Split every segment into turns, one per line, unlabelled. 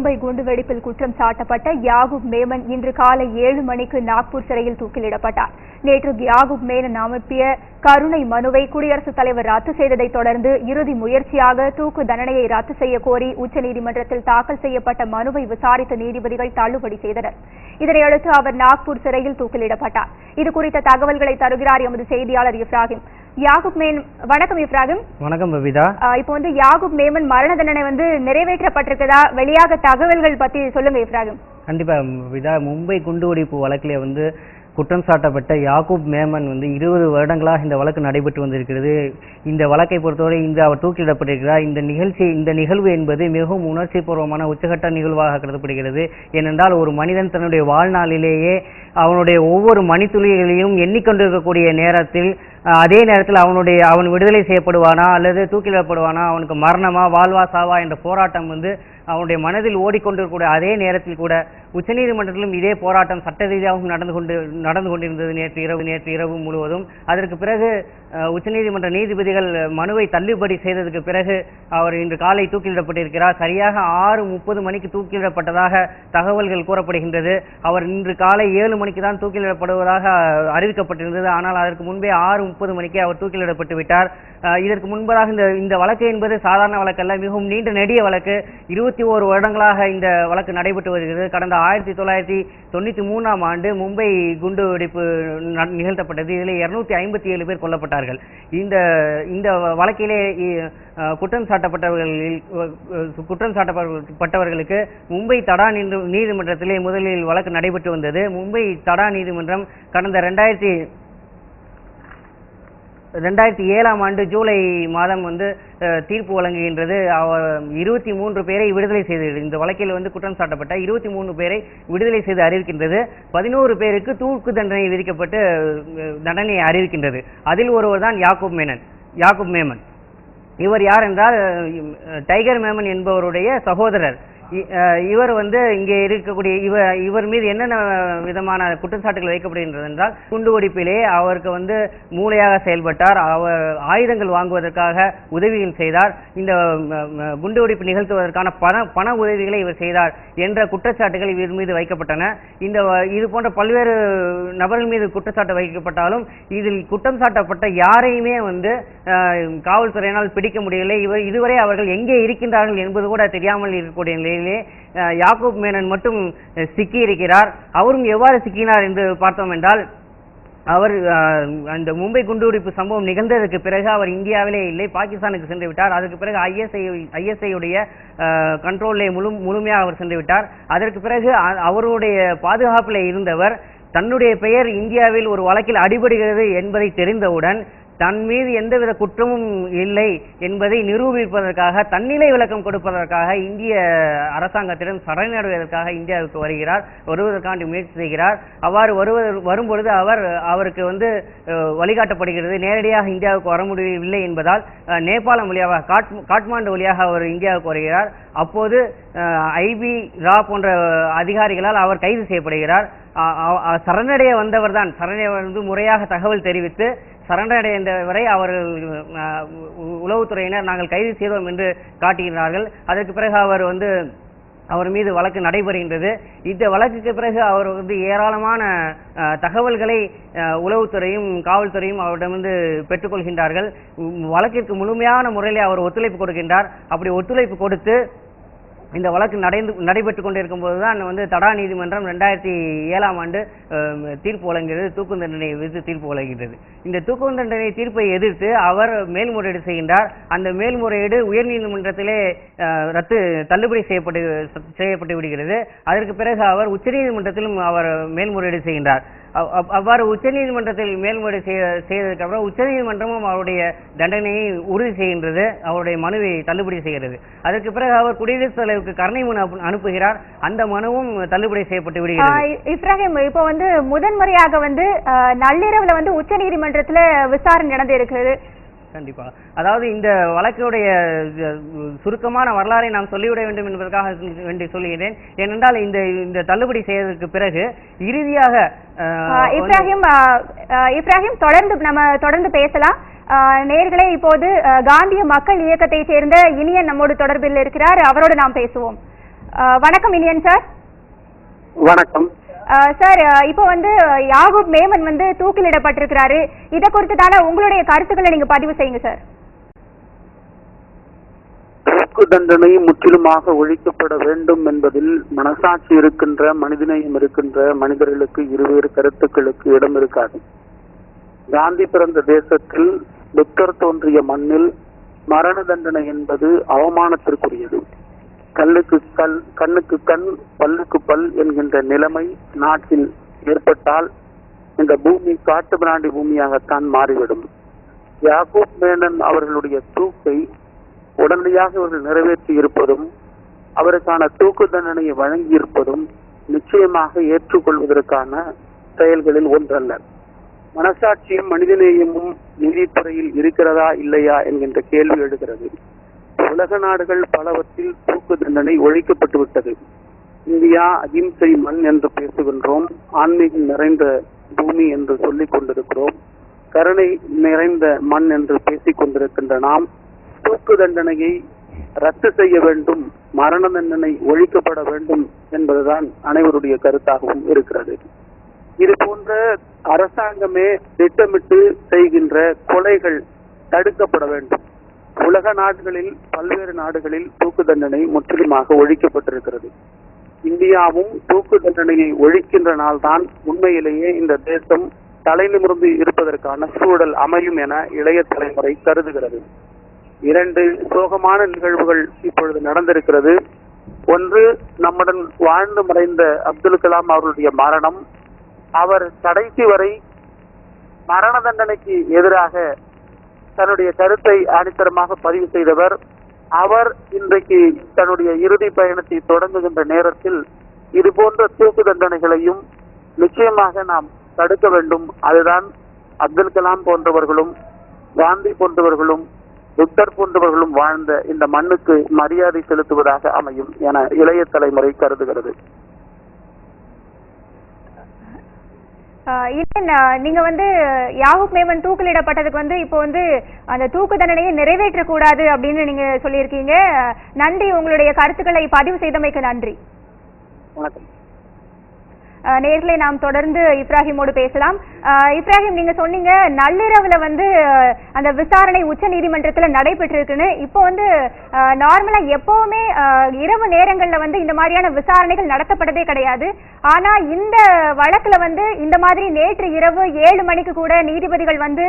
மும்பை குண்டுவெடிப்பில் குற்றம் சாட்டப்பட்ட யாகூப் மேமன் இன்று காலை 7 மணிக்கு நாக்பூர் சிறையில் தூக்கிலிடப்பட்டார். நேற்று யாகூப் மேமன் அனுப்பிய கருணை மனுவை குடியரசுத் தலைவர் ரத்து செய்ததை தொடர்ந்து இறுதி முயற்சியாக தூக்கு தண்டனையை ரத்து செய்ய கோரி உச்சநீதிமன்றத்தில் தாக்கல் செய்யப்பட்ட மனுவை விசாரித்த நீதிபதிகள் தள்ளுபடி செய்தனர். இதனையடுத்து அவர் நாக்பூர் சிறையில் தூக்கிலிடப்பட்டார். இது குறித்த தகவல்களை தருகிறார் எமது செய்தியாளர் இப்ராஹிம். யாகூப் மேமன், வணக்கம் இப்ராஹிம்.
வணக்கம் பபிதா.
இப்போ யாகூப் மேமன் மரண தண்டனை நிறைவேற்றப்பட்டிருக்கதா வெளியாக தகவல்கள் பத்தி சொல்லுங்க இப்ராஹிம்.
கண்டிப்பா பபிதா, மும்பை குண்டுவெடிப்பு வழக்கிலே குற்றம் சாட்டப்பட்ட யாகூப் மேமன் 20 வருடங்களாக இந்த வழக்கு நடைபெற்று வந்திருக்கிறது. இந்த வழக்கை பொறுத்தவரை அவர் தூக்கிலிடப்பட்டிருக்கிறார். இந்த நிகழ்வு என்பது மிகவும் உணர்ச்சி பூர்வமான உச்சகட்ட நிகழ்வாக கருதப்படுகிறது. ஏனென்றால் ஒரு மனிதன் தன்னுடைய வாழ்நாளிலேயே அவனுடைய ஒவ்வொரு மணித்துளிகளையும் எண்ணிக்கொண்டிருக்கக்கூடிய நேரத்தில் அதே நேரத்தில் அவன் விடுதலை செய்யப்படுவானா அல்லது தூக்கிலிடப்படுவானா, அவனுக்கு மரணமா வாழ்வா சாவா என்ற போராட்டம் அவனுடைய மனதில் ஓடிக்கொண்டிருக்கூடிய அதே நேரத்தில் கூட உச்சநீதிமன்றத்திலும் இதே போராட்டம் சட்ட ரீதியாகவும் நடந்து கொண்டிருந்தது நேற்று இரவு முழுவதும். அதற்கு பிறகு உச்சநீதிமன்ற நீதிபதிகள் மனுவை தள்ளுபடி செய்ததற்கு பிறகு அவர் இன்று காலை தூக்கிலிடப்பட்டிருக்கிறார். சரியாக 6:30 மணிக்கு தூக்கிலிடப்பட்டதாக தகவல்கள் கூறப்படுகின்றது. அவர் இன்று காலை 7 மணிக்கு தான் தூக்கிலிடப்படுவதாக அறிவிக்கப்பட்டிருந்தது. ஆனால் அதற்கு முன்பே 6:30 மணிக்கே அவர் தூக்கிலிடப்பட்டு விட்டார். இதற்கு முன்பதாக இந்த வழக்கு என்பது சாதாரண வழக்கல்ல, மிகவும் நீண்ட நெடிய வழக்கு. 21 வருடங்களாக இந்த வழக்கு நடைபெற்று வருகிறது. கடந்த 1993ஆம் ஆண்டு மும்பை குண்டு வெடிப்பு நிகழ்த்தப்பட்டது. இதில் 257 பேர் கொல்லப்பட்டார்கள். இந்த வழக்கிலே குற்றம் சாட்டப்பட்டவர்களுக்கு மும்பை தடா நீதிமன்றத்திலே முதலில் வழக்கு நடைபெற்று வந்தது. மும்பை தடா நீதிமன்றம் கடந்த 2007ஆம் ஆண்டு ஜூலை மாதம் தீர்ப்பு வழங்குகின்றது. 23 பேரை விடுதலை செய்தது. இந்த வழக்கில் குற்றம் சாட்டப்பட்ட 23 பேரை விடுதலை செய்து அறிவிக்கின்றது. 11 பேருக்கு தூக்கு தண்டனை விதிக்கப்பட்டு தண்டனையை அறிவிக்கின்றது. அதில் ஒருவர் தான் யாகூப் மேமன். இவர் யார் என்றால் டைகர் மேமன் என்பவருடைய சகோதரர். இவர் இங்கே இருக்கக்கூடிய இவர் மீது என்னென்ன விதமான குற்றச்சாட்டுகள் வைக்கப்படுகின்றது என்றால், குண்டுவெடிப்பிலே அவருக்கு மூளையாக செயல்பட்டார், அவர் ஆயுதங்கள் வாங்குவதற்காக உதவிகள் செய்தார், இந்த குண்டுவெடிப்பு நிகழ்த்துவதற்கான பண உதவிகளை இவர் செய்தார் என்ற குற்றச்சாட்டுகள் இவர் மீது வைக்கப்பட்டன. இது போன்ற பல்வேறு நபர்கள் மீது குற்றச்சாட்டு வைக்கப்பட்டாலும் இதில் குற்றம் சாட்டப்பட்ட யாரையுமே காவல்துறையினால் பிடிக்க முடியவில்லை. இதுவரை அவர்கள் எங்கே இருக்கின்றார்கள் என்பது கூட தெரியாமல் இருக்கக்கூடிய நிலையில் யாகூப் மேமன் மட்டும் சிக்கி இருக்கிறார். அவரும் எவ்வாறு சிக்கினார் என்று பார்த்தோம் என்றால், அவர் அந்த மும்பை குண்டுவெடிப்பு சம்பவம் நிகழ்ந்ததற்கு பிறகு அவர் இந்தியாவிலே இல்லை, பாகிஸ்தானுக்கு சென்று விட்டார். அதற்கு பிறகு ஐஎஸ்ஐ கண்ட்ரோலிலே முழுமையாக அவர் சென்று விட்டார். அதற்கு பிறகு அவருடைய பாதுகாப்பில் இருந்தவர் தன்னுடைய பெயர் இந்தியாவில் ஒரு வழக்கில் அடிபடுகிறது என்பதை தெரிந்தவுடன் தன் மீது எந்தவித குற்றமும் இல்லை என்பதை நிரூபிப்பதற்காக, தன்னிலை விளக்கம் கொடுப்பதற்காக இந்திய அரசாங்கத்திடம் சரணடைவதற்காக இந்தியாவுக்கு வருவதற்காண்டி முயற்சி செய்கிறார். அவ்வாறு வரும்பொழுது அவருக்கு வழிகாட்டப்படுகிறது. நேரடியாக இந்தியாவுக்கு வர முடியவில்லை என்பதால் நேபாளம் வழியாக, காட்மாண்டு வழியாக அவர் இந்தியாவுக்கு வருகிறார். அப்போது ஐபி ரா போன்ற அதிகாரிகளால் அவர் கைது செய்யப்படுகிறார். சரணடைய வந்தவர் தான் முறையாக தகவல் தெரிவித்து சரணடைந்தவரை அவர்கள் உளவுத்துறையினர் நாங்கள் கைது செய்தோம் என்று காட்டுகிறார்கள். அதற்கு பிறகு அவர் மீது வழக்கு நடைபெறுகின்றது. இந்த வழக்குக்கு பிறகு அவர் ஏராளமான தகவல்களை உளவுத்துறையும் காவல்துறையும் அவரிடமிருந்து பெற்றுக்கொள்கின்றார்கள். வழக்கிற்கு முழுமையான முறையில் அவர் ஒத்துழைப்பு கொடுக்கின்றார். அப்படி ஒத்துழைப்பு கொடுத்து இந்த வழக்கு நடைபெற்று கொண்டிருக்கும் போதுதான் தடா நீதிமன்றம் 2007ஆம் ஆண்டு தீர்ப்பு வழங்குகிறது, தூக்கு தண்டனையை விதித்து தீர்ப்பு வழங்குகிறது. இந்த தூக்கு தண்டனை தீர்ப்பை எதிர்த்து அவர் மேல்முறையீடு செய்கின்றார். அந்த மேல்முறையீடு உயர்நீதிமன்றத்திலே தள்ளுபடி செய்யப்பட்டு விடுகிறது. அதற்கு பிறகு அவர் உச்சநீதிமன்றத்திலும் அவர் மேல்முறையீடு செய்கின்றார். அவ்வாறு உச்சநீதிமன்றத்தில் மேல்முறையீடு செய்ததற்கு அப்புறம் உச்சநீதிமன்றமும் அவருடைய தண்டனையை உறுதி செய்கின்றது, அவருடைய மனுவை தள்ளுபடி செய்கிறது. அதற்கு பிறகு அவர் குடியரசுத் தலைவருக்கு கருணை மனு அனுப்புகிறார். அந்த மனுவும் தள்ளுபடி செய்யப்பட்டு விடுகிறது.
இப்ராஹிம், இப்போ முதன்முறையாக நள்ளிரவுல உச்சநீதிமன்றத்துல விசாரணை நடந்து இருக்கிறது.
கண்டிப்பா, அதாவது இந்த வழக்குடைய சுருக்கமான வரலாறை நாம் சொல்லிவிட வேண்டும் என்பதற்காக வேண்டி சொல்லுகிறேன். ஏனென்றால் இந்த தள்ளுபடி செய்ததற்கு பிறகு இறுதியாக
இப்ராஹிம் தொடர்ந்து பேசலாம். நேயர்களே, இப்போது காந்திய மக்கள் இயக்கத்தை சேர்ந்த இனியன் நம்மோடு தொடர்பில் இருக்கிறார், அவரோடு நாம் பேசுவோம். வணக்கம் இனியன் சார்.
வணக்கம்
சார், இப்போ வந்து யாகூப் மேமன் வந்து தூக்கிலிடப்பட்டிருக்கிறாரு. இதை குறித்துதான உங்களுடைய கருத்துக்களை நீங்க பதிவு செய்யுங்க சார்.
தூக்கு தண்டனை முற்றிலுமாக ஒழிக்கப்பட வேண்டும் என்பதில் மனசாட்சி இருக்கின்ற, மனிதநேயம் இருக்கின்ற மனிதர்களுக்கு இருவேறு கருத்துக்களுக்கு இடம் இருக்காது. காந்தி பிறந்த தேசத்தில், புத்தர் தோன்றிய மண்ணில் மரண தண்டனை என்பது அவமானத்திற்குரியது. கல்லுக்கு கல், கண்ணுக்கு கண், பல்லுக்கு பல் என்கின்ற நிலைமை நாட்டில் ஏற்பட்டால் இந்த பூமி காட்டு பிராண்டி பூமியாகத்தான் மாறிவிடும். யாகூப் மேனன் அவர்களுடைய தூக்கை உடனடியாக அவர்கள் நிறைவேற்றி இருப்பதும், அவருக்கான தூக்கு தண்டனையை வழங்கி இருப்பதும் நிச்சயமாக ஏற்றுக்கொள்வதற்கான செயல்களில் ஒன்றல்ல. மனசாட்சியும் மனிதநேயமும் நீதித்துறையில் இருக்கிறதா இல்லையா என்கின்ற கேள்வி எழுகிறது. உலக நாடுகள் பலவற்றில் தூக்கு தண்டனை ஒழிக்கப்பட்டு விட்டது. இந்தியா அகிம்சை மண் என்று பேசுகின்றோம், ஆன்மீகம் நிறைந்த பூமி என்று சொல்லிக் கொண்டிருக்கிறோம், கருணை நிறைந்த மண் என்று பேசிக் கொண்டிருக்கின்ற நாம் தூக்கு தண்டனையை ரத்து செய்ய வேண்டும், மரண தண்டனை ஒழிக்கப்பட வேண்டும் என்பதுதான் அனைவருடைய கருத்தாகவும் இருக்கிறது. இது போன்ற அரசாங்கமே திட்டமிட்டு செய்கின்ற கொலைகள் தடுக்கப்பட வேண்டும். உலக நாடுகளில், பல்வேறு நாடுகளில் தூக்கு தண்டனை முற்றிலுமாக ஒழிக்கப்பட்டிருக்கிறது. இந்தியாவும் தூக்கு தண்டனையை ஒழிக்கின்ற நாள்தான் உண்மையிலேயே இந்த தேசம் தலை நிமிர்ந்து இருப்பதற்கான சூழல் அமையும் என இளைய தலைமுறை கருதுகிறது. 2 சோகமான நிகழ்வுகள் இப்பொழுது நடந்திருக்கிறது. ஒன்று, நம்முடன் வாழ்ந்து மறைந்த அப்துல் கலாம் அவர்களுடைய மரணம். அவர் கடைசி வரை மரண தண்டனைக்கு எதிராக தன்னுடைய கருத்தை ஆணித்தரமாக பதிவு செய்தவர். அவர் இன்றைக்கு தன்னுடைய இறுதி பயணத்தை தொடங்குகின்ற நேரத்தில் இது போன்ற தூக்கு தண்டனைகளையும் நிச்சயமாக நாம் தடுக்க வேண்டும். அதுதான் அப்துல் கலாம் போன்றவர்களும், காந்தி போன்றவர்களும், புத்தர் போன்றவர்களும் வாழ்ந்த இந்த மண்ணுக்கு மரியாதை செலுத்துவதாக அமையும் என இளைய தலைமுறை கருதுகிறது.
நீங்க வந்து யாகூப் மேமன் தூக்கிலிடப்பட்டதுக்கு வந்து இப்போ வந்து அந்த தூக்கு தண்டனையை நிறைவேற்றக்கூடாது அப்படின்னு நீங்க சொல்லியிருக்கீங்க. நன்றி, உங்களுடைய கருத்துக்களை பதிவு செய்தமைக்கு நன்றி.
வணக்கம்.
நேர்களை நாம் தொடர்ந்து இப்ராஹிமோடு பேசலாம். இப்ராஹிம், நீங்க சொன்னீங்க நள்ளிரவுல வந்து அந்த விசாரணை உச்ச நீதிமன்றத்துல நடைபெற்றிருக்குன்னு. இப்போ வந்து நார்மலா எப்பவுமே இரவு நேரங்கள்ல வந்து இந்த மாதிரியான விசாரணைகள் நடத்தப்பட்டதே கிடையாது. ஆனா இந்த வழக்குல வந்து இந்த மாதிரி நேற்று இரவு 7 மணிக்கு கூட நீதிபதிகள் வந்து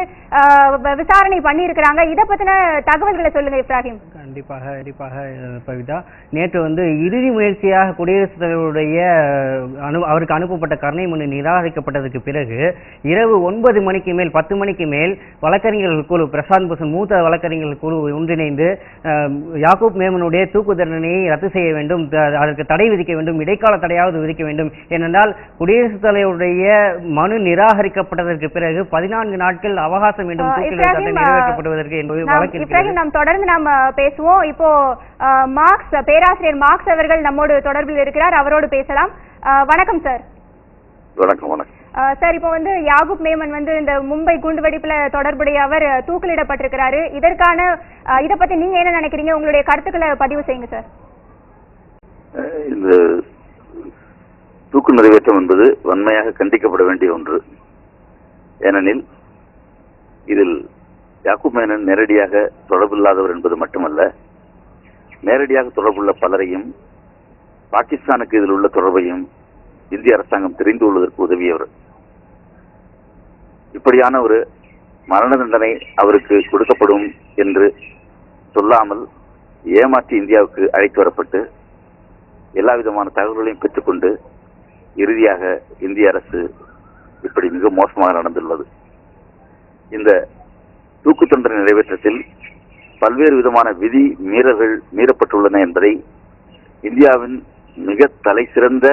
விசாரணை பண்ணி இருக்கிறாங்க. இதை பத்தின தகவல்களை சொல்லுங்க இப்ராஹிம்.
கண்டிப்பாக பவிதா, நேற்று வந்து இறுதி முயற்சியாக குடியரசுத் தலைவருடைய அவருக்கு அனுப்பப்பட்ட கருணை மனு நிராகரிக்கப்பட்டதற்கு பிறகு இரவு 9 மணிக்கு மேல் 10 மணிக்கு மேல் வழக்கறிஞர்கள் குழு, பிரசாந்த் பூஷன் மூத்த வழக்கறிஞர்கள் குழு ஒன்றிணைந்து யாகூப் மேமனுடைய தூக்கு தண்டனையை ரத்து செய்ய வேண்டும், அதற்கு தடை விதிக்க வேண்டும், இடைக்கால தடையாவது விதிக்க வேண்டும். ஏனென்றால் குடியரசுத் தலைவருடைய மனு நிராகரிக்கப்பட்டதற்கு பிறகு 14 நாட்கள் அவகாசம் வேண்டும் தூக்கில் தண்டனை நிறைவேற்றப்படுவதற்கு என்பது வழக்கு.
நாம் தொடர்ந்து நாம் பேசுவோம். இப்போ பேராசிரியர் மார்க்ஸ் அவர்கள் நம்மோடு தொடர்பில் இருக்கிறார், அவரோடு பேசலாம். வணக்கம் சார்.
வணக்கம்.
சார், இப்போ வந்து யாகூப் மேமன் வந்து இந்த மும்பை குண்டுவெடிப்புல தொடர்புடைய அவர் தூக்கிலிடப்பட்டிருக்கிறாரு. இதை பத்தி நீங்க என்ன நினைக்கிறீங்க? உங்களுடைய கருத்துக்களை பதிவு செய்யுங்க சார்.
இந்த தூக்கு நிறைவேற்றம் என்பது வன்மையாக கண்டிக்கப்பட வேண்டிய ஒன்று. ஏனெனில் இதில் யாகூப் மேனன் நேரடியாக தொடர்பில்லாதவர் என்பது மட்டுமல்ல, நேரடியாக தொடர்புள்ள பலரையும், பாகிஸ்தானுக்கு இதில் உள்ள தொடர்பையும் இந்திய அரசாங்கம் தெரிந்து கொள்வதற்கு உதவியவர். இப்படியான ஒரு மரண தண்டனை அவருக்கு கொடுக்கப்படும் என்று சொல்லாமல் ஏமாற்றி இந்தியாவுக்கு அழைத்து வரப்பட்டு எல்லா விதமான தகவல்களையும் பெற்றுக்கொண்டு இறுதியாக இந்திய அரசு இப்படி மிக மோசமாக நடந்துள்ளது. இந்த தூக்கு தண்டனை நிறைவேற்றத்தில் பல்வேறு விதமான விதி மீறல்கள் மீறப்பட்டுள்ளன என்பதை இந்தியாவின் மிக தலை சிறந்த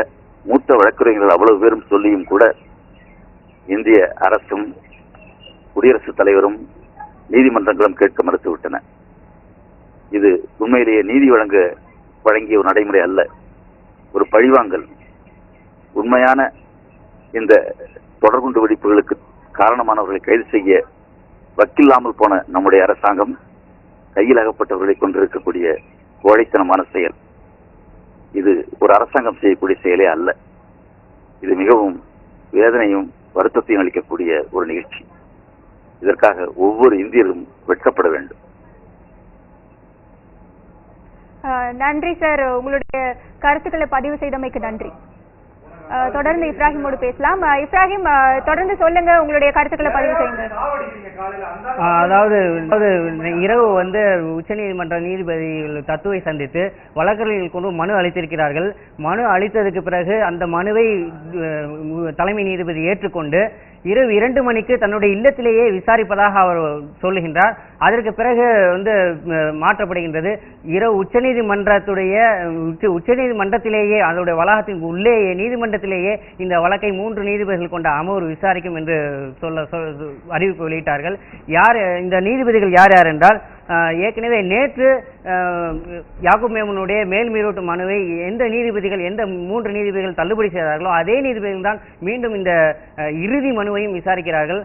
மூத்த வழக்கறிஞர்கள் அவ்வளவு பேரும் சொல்லியும் கூட இந்திய அரசும் குடியரசுத் தலைவரும் நீதிமன்றங்களும் கேட்க மறுத்துவிட்டன. இது உண்மையிலேயே நீதி வழங்கிய ஒரு நடைமுறை அல்ல, ஒரு பழிவாங்கல். உண்மையான இந்த தொடர்குண்டு வெடிப்புகளுக்கு காரணமானவர்களை கைது செய்ய வக்கில்லாமல் போன நம்முடைய அரசாங்கம் கையில் அகப்பட்டவர்களை கொண்டிருக்கக்கூடிய கோழைத்தனமான செயல். இது ஒரு அரசாங்கம் செய்யக்கூடிய செயலே அல்ல. இது மிகவும் வேதனையும் வருத்தத்தையும் அளிக்கக்கூடிய ஒரு நிகழ்ச்சி. இதற்காக ஒவ்வொரு இந்தியரும் வெட்கப்பட வேண்டும்.
நன்றி சார், உங்களுடைய கருத்துக்களை பதிவு செய்தமைக்கு நன்றி. தொடர்ந்து இப்ராஹிமோடு பேசலாம். இப்ராஹிம், தொடர்ந்து சொல்லுங்க, உங்களுடைய கருத்துக்களை பதிவு செய்யுங்க.
அதாவது இரவு வந்து உச்சநீதிமன்ற நீதிபதிகள் தத்துவை சந்தித்து வழக்கறிஞர்கள் கொண்டு மனு அளித்திருக்கிறார்கள். மனு அளித்ததுக்கு பிறகு அந்த மனுவை தலைமை நீதிபதி ஏற்றுக்கொண்டு இரவு 2 மணிக்கு தன்னுடைய இல்லத்திலேயே விசாரிப்பதாக அவர் சொல்லுகின்றார். அதற்கு பிறகு வந்து மாற்றப்படுகின்றது. இரவு உச்சநீதிமன்றத்திலேயே அதனுடைய வளாகத்தின் உள்ளேயே நீதிமன்றத்திலேயே இந்த வழக்கை 3 நீதிபதிகள் கொண்ட அமர்வு விசாரிக்கும் என்று அறிவிப்பு வெளியிட்டார்கள். யார் இந்த நீதிபதிகள் யார் யார் என்றால், ஏற்கனவே நேற்று யாக்கூப் மேமனுடைய மேல்மீறோட்டு மனுவை எந்த 3 நீதிபதிகள் தள்ளுபடி செய்தார்களோ அதே நீதிபதிகள் தான் மீண்டும் இந்த இறுதி மனுவையும் விசாரிக்கிறார்கள்.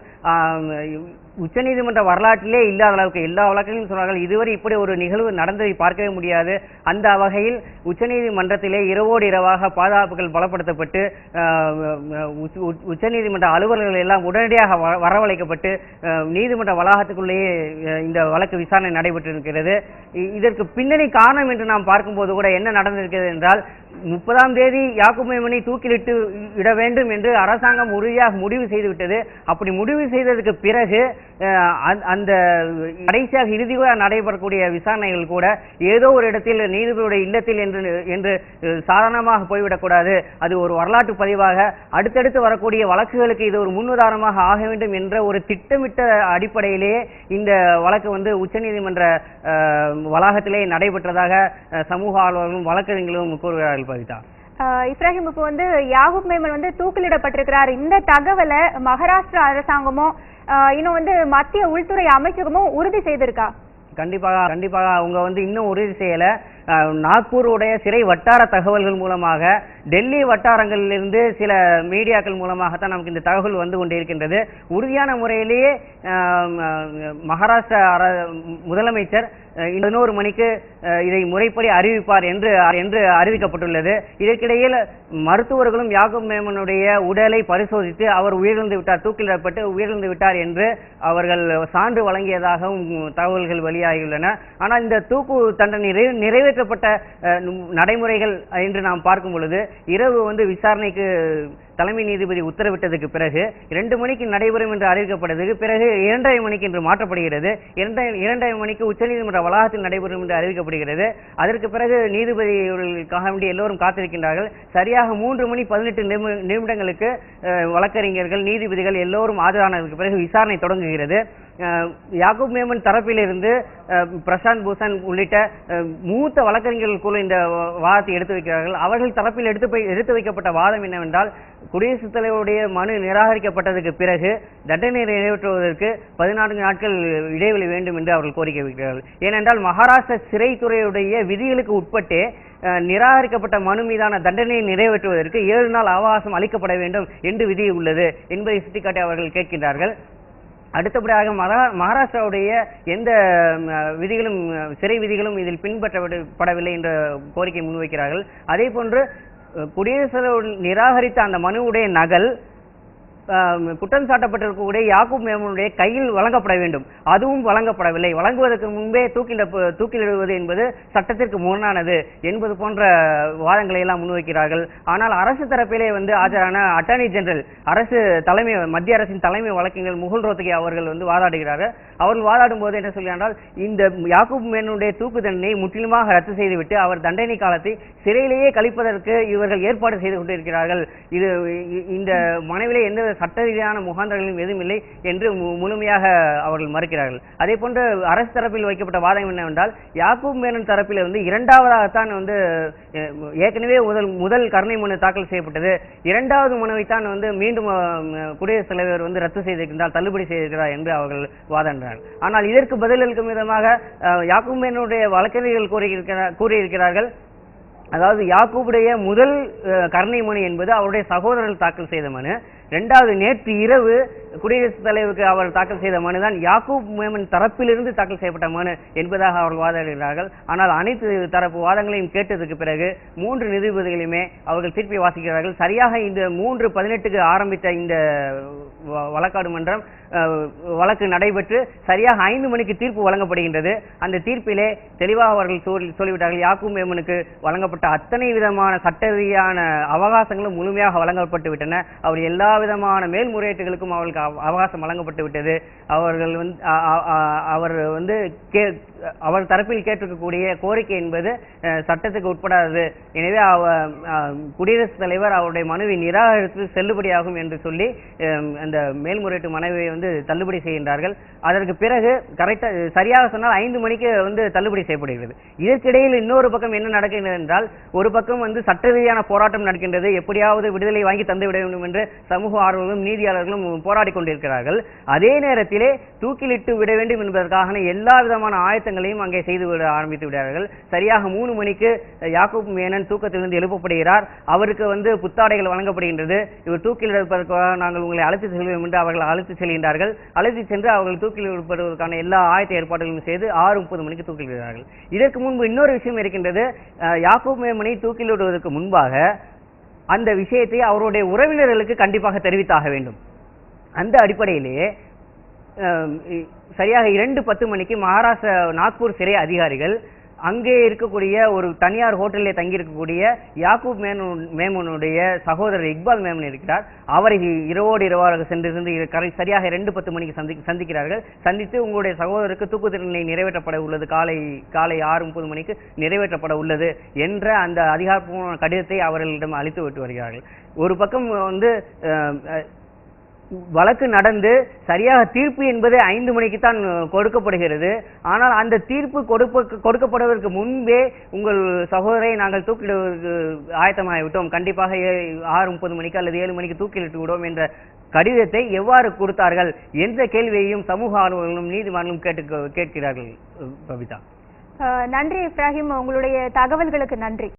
உச்சநீதிமன்ற வரலாற்றிலே இல்லாத அளவுக்கு எல்லா வழக்குகளும் சொன்னார்கள், இதுவரை இப்படி ஒரு நிகழ்வு நடந்ததை பார்க்கவே முடியாது. அந்த வகையில் உச்சநீதிமன்றத்திலே இரவோடு இரவாக பாதுகாப்புகள் பலப்படுத்தப்பட்டு உச்சநீதிமன்ற அலுவலர்கள் எல்லாம் உடனடியாக வரவழைக்கப்பட்டு நீதிமன்ற வளாகத்துக்குள்ளேயே இந்த வழக்கு விசாரணை நடைபெற்றிருக்கிறது. இதற்கு பின்னணி காரணம் என்று நாம் பார்க்கும்போது கூட என்ன நடந்திருக்கிறது என்றால், 30ஆம் தேதி யாக்கூப் மேமனை தூக்கிலிட்டு இட வேண்டும் என்று அரசாங்கம் உறுதியாக முடிவு செய்துவிட்டது. அப்படி முடிவு செய்ததற்கு பிறகு அந்த கடைசியாக இறுதியாக நடைபெறக்கூடிய விசாரணைகள் கூட ஏதோ ஒரு இடத்தில் நீதிபதியுடைய இல்லத்தில் என்று சாதாரணமாக போய்விடக்கூடாது. அது ஒரு வரலாற்று பதிவாக அடுத்தடுத்து வரக்கூடிய வழக்குகளுக்கு இது ஒரு முன்னுதாரணமாக ஆக வேண்டும் என்ற ஒரு திட்டமிட்ட அடிப்படையிலேயே இந்த வழக்கு வந்து உச்சநீதிமன்ற வளாகத்திலே நடைபெற்றதாக சமூக ஆர்வலர்களும் வழக்கறிஞர்களும் கூறுகிறார்கள். பவிதா,
இப்ராஹிம், இப்போ வந்து யாக்கூப் மேமன் வந்து தூக்கிலிடப்பட்டிருக்கிறார். இந்த தகவலை மகாராஷ்டிரா அரசாங்கமும் இன்னும் வந்து மத்திய உள்துறை அமைச்சகமும் உறுதி செய்திருக்கா?
கண்டிப்பாக அவங்க வந்து இன்னும் உறுதி செய்யல. நாக்பூருடைய சிறை வட்டார தகவல்கள் மூலமாக, டெல்லி வட்டாரங்களிலிருந்து சில மீடியாக்கள் மூலமாகத்தான் நமக்கு இந்த தகவல் வந்து கொண்டிருக்கின்றது. உறுதியான முறையிலேயே மகாராஷ்டிரா முதலமைச்சர் 11 மணிக்கு இதை முறைப்படி அறிவிப்பார் என்று அறிவிக்கப்பட்டுள்ளது. இதற்கிடையில் மருத்துவர்களும் யாக்கூப் மேமனுடைய உடலை பரிசோதித்து அவர் உயிரிழந்து விட்டார், தூக்கிலிடப்பட்டு உயிரிழந்து விட்டார் என்று அவர்கள் சான்று வழங்கியதாகவும் தகவல்கள் வெளியாகியுள்ளன. ஆனால் இந்த தூக்கு தண்டனை நிறைவேற்றப்பட்ட நடைமுறைகள் என்று நாம் பார்க்கும் பொழுது, இரவு வந்து விசாரணைக்கு தலைமை நீதிபதி உத்தரவிட்டதுக்கு பிறகு 2 மணிக்கு நடைபெறும் என்று அறிவிக்கப்பட்டதுக்கு பிறகு 2:30 மணிக்கு என்று மாற்றப்படுகிறது. 2:30 மணிக்கு உச்சநீதிமன்ற வளாகத்தில் நடைபெறும் என்று அறிவிக்கப்படுகிறது. அதற்கு பிறகு நீதிபதிகளுக்காக வேண்டி எல்லோரும் காத்திருக்கின்றார்கள். சரியாக 3:18 நிமிடங்களுக்கு வழக்கறிஞர்கள், நீதிபதிகள் எல்லோரும் ஆஜரானதற்கு பிறகு விசாரணை தொடங்குகிறது. யாக்கூப் மேமன் தரப்பிலிருந்து பிரசாந்த் பூஷன் உள்ளிட்ட மூத்த வழக்கறிஞர்கள் குழு இந்த வாதத்தை எடுத்து வைக்கிறார்கள். அவர்கள் தரப்பில் எடுத்து வைக்கப்பட்ட வாதம் என்னவென்றால், குடியரசுத் தலைவருடைய மனு நிராகரிக்கப்பட்டதற்கு பிறகு தண்டனை நிறைவேற்றுவதற்கு 14 நாட்கள் இடைவெளி வேண்டும் என்று அவர்கள் கோரிக்கை வைக்கிறார்கள். ஏனென்றால் மகாராஷ்டிரா சிறைத்துறையுடைய விதிகளுக்கு உட்பட்டே நிராகரிக்கப்பட்ட மனு மீதான தண்டனையை நிறைவேற்றுவதற்கு 7 நாள் அவகாசம் அளிக்கப்பட வேண்டும் என்று விதி உள்ளது என்பதை சுட்டிக்காட்டி அவர்கள் கேட்கின்றார்கள். அடுத்தபடியாக மகாராஷ்டிராவுடைய எந்த விதிகளும், சிறை விதிகளும் இதில் பின்பற்றப்படவில்லை என்ற கோரிக்கை முன்வைக்கிறார்கள். அதே போன்று குடியரசுத் நிராகரித்த அந்த மனுவுடைய நகல் குற்றம் சாட்டப்பட்டிருக்கக்கூடிய யாக்கூப் மேமனுடைய கையில் வழங்கப்பட வேண்டும். அதுவும் வழங்கப்படவில்லை. வழங்குவதற்கு முன்பே தூக்கிலிடுவது என்பது சட்டத்திற்கு முரணானது என்பது போன்ற வாதங்களை எல்லாம் முன்வைக்கிறார்கள். ஆனால் அரசு தரப்பிலே வந்து ஆஜரான அட்டார்னி ஜெனரல், மத்திய அரசின் தலைமை வழக்கறிஞர் முகுல் ரோத்தகி அவர்கள் வந்து வாதாடுகிறார்கள். அவர்கள் வாதாடும் போது என்ன சொல்கிறார்கள், இந்த யாக்கூப் மேமனுடைய தூக்கு தண்டனையை முற்றிலுமாக ரத்து செய்துவிட்டு அவர் தண்டனை காலத்தை சிறையிலேயே கழிப்பதற்கு இவர்கள் ஏற்பாடு செய்து கொண்டிருக்கிறார்கள். இந்த மனைவிலே எந்த சட்ட ரீதியான முகாந்திரங்களும் எதுவும் இல்லை என்று முழுமையாக அவர்கள் மறுக்கிறார்கள். அதே போன்று அரசு தரப்பில் வைக்கப்பட்ட வாதம் என்னவென்றால், யாக்கூப் மேமன் தரப்பில் வந்து இரண்டாவதாகத்தான் வந்து ஏற்கனவே முதல் கருணை மனு தாக்கல் செய்யப்பட்டது. 2வது மனுவைத்தான் வந்து மீண்டும் குடியரசுத் தலைவர் வந்து ரத்து செய்திருக்கிறார், தள்ளுபடி செய்திருக்கிறார் என்று அவர்கள் வாதாடினார்கள். ஆனால் இதற்கு பதிலளிக்கும் விதமாக யாக்கூப் மேமனுடைய வழக்கறிஞர்கள் கூறியிருக்கிறார்கள், அதாவது யாக்கூபுடைய முதல் கருணை மனு என்பது அவருடைய சகோதரர்கள் தாக்கல் செய்த மனு. 2வது நேற்று இரவு குடியரசுத் தலைவருக்கு அவர் தாக்கல் செய்த மனுதான் யாக்கூப் மேமன் தரப்பிலிருந்து தாக்கல் செய்யப்பட்ட மனு என்பதாக அவர்கள் வாதிடுகிறார்கள். ஆனால் அனைத்து தரப்பு வாதங்களையும் கேட்டதுக்கு பிறகு 3 நீதிபதிகளுமே அவர்கள் தீர்ப்பை வாசிக்கிறார்கள். சரியாக இந்த 3:18 ஆரம்பித்த இந்த வழக்காடு மன்றம் வழக்கு நடைபெற்று சரியாக 5 மணிக்கு தீர்ப்பு வழங்கப்படுகின்றது. அந்த தீர்ப்பிலே தெளிவாக அவர்கள் சொல்லிவிட்டார்கள், யாக்கூப் மேமனுக்கு வழங்கப்பட்ட அத்தனை விதமான சட்ட ரீதியான அவகாசங்களும் முழுமையாக வழங்கப்பட்டு விட்டன. அவர் எல்லா விதமான மேல்முறையீட்டுகளுக்கும் அவர்களுக்கு அவகாசம் வழங்கப்பட்டு விட்டது. அவர் தரப்பில் கேட்டிருக்கக்கூடிய கோரிக்கை என்பது சட்டத்துக்கு உட்படாதது. எனவே குடியரசுத் தலைவர் அவருடைய மனுவை நிராகரித்து செல்லுபடியாகும் என்று சொல்லி அந்த மேல்முறையீட்டு மனுவை தள்ளுபடி செய்கின்றார்கள். அதற்கு பிறகு சரியாக சொன்னால் 5 மணிக்கு தள்ளுபடி செய்யப்படுகிறது. இதற்கிடையில் இன்னொரு பக்கம் என்ன நடக்கின்றது என்றால், ஒரு பக்கம் சட்ட ரீதியான போராட்டம் நடக்கின்றது. எப்படியாவது விடுதலை வாங்கி தந்து விட வேண்டும் என்று சமூக ஆர்வலர்களும் நீதியாளர்களும் போராடி கொண்டிருக்கிறார்கள். அதே நேரத்திலே தூக்கிலிட்டு விட வேண்டும் என்பதற்கான எல்லா விதமான ஆயத்தங்களையும் அங்கே செய்து விட ஆரம்பித்து விடுகிறார்கள். சரியாக 3 மணிக்கு யாக்கூப் மேனன் தூக்கத்திலிருந்து எழுப்பப்படுகிறார். அவருக்கு புத்தாடைகள் வழங்கப்படுகின்றது. இவர் தூக்கில் எடுப்பதற்காக நாங்கள் உங்களை அழைத்து செல்வோம் என்று அவர்கள் அழைத்து செல்கின்றார்கள். அழைத்து சென்று அவர்கள் தூக்கில் எடுப்பதற்கான எல்லா ஆயத்த ஏற்பாடுகளும் செய்து 6:30 மணிக்கு தூக்கில் விடுகிறார்கள். இதற்கு முன்பு இன்னொரு விஷயம் இருக்கின்றது. யாக்கூப் மேமனை தூக்கில் விடுவதற்கு முன்பாக அந்த விஷயத்தை அவருடைய உறவினர்களுக்கு கண்டிப்பாக தெரிவித்தாக வேண்டும். அந்த அடிப்படையிலேயே சரியாக 2:10 மணிக்கு மகாராஷ்டிரா நாக்பூர் சிறை அதிகாரிகள் அங்கே இருக்கக்கூடிய ஒரு தனியார் ஹோட்டலில் தங்கியிருக்கக்கூடிய யாக்கூப் மேமனுடைய சகோதரர் இக்பால் மேமன் இருக்கிறார். அவரை இரவோடு இரவாக சென்று சரியாக 2:10 மணிக்கு சந்திக்கிறார்கள். சந்தித்து உங்களுடைய சகோதரருக்கு தூக்கு தண்டனை நிறைவேற்றப்பட உள்ளது, காலை 6:30 மணிக்கு நிறைவேற்றப்பட உள்ளது என்ற அந்த அதிகாரப்பூர்வ கடிதத்தை அவர்களிடம் அளித்து விட்டு வருகிறார்கள். ஒரு பக்கம் வழக்கு நடந்து சரியாக தீர்ப்பு என்பது 5 மணிக்கு தான் கொடுக்கப்படுகிறது. ஆனால் அந்த தீர்ப்பு கொடுக்கப்படுவதற்கு முன்பே உங்கள் சகோதரை நாங்கள் தூக்கிடுவதற்கு ஆயத்தமாகிவிட்டோம், கண்டிப்பாக 6:30 மணிக்கு அல்லது 7 மணிக்கு தூக்கிலிட்டு விடுவோம் என்ற கடிதத்தை எவ்வாறு கொடுத்தார்கள் என்ற கேள்வியையும் சமூக ஆர்வலர்களும் நீதிமன்றம் கேட்கிறார்கள். பவிதா,
நன்றி இப்ராஹிம், உங்களுடைய தகவல்களுக்கு நன்றி.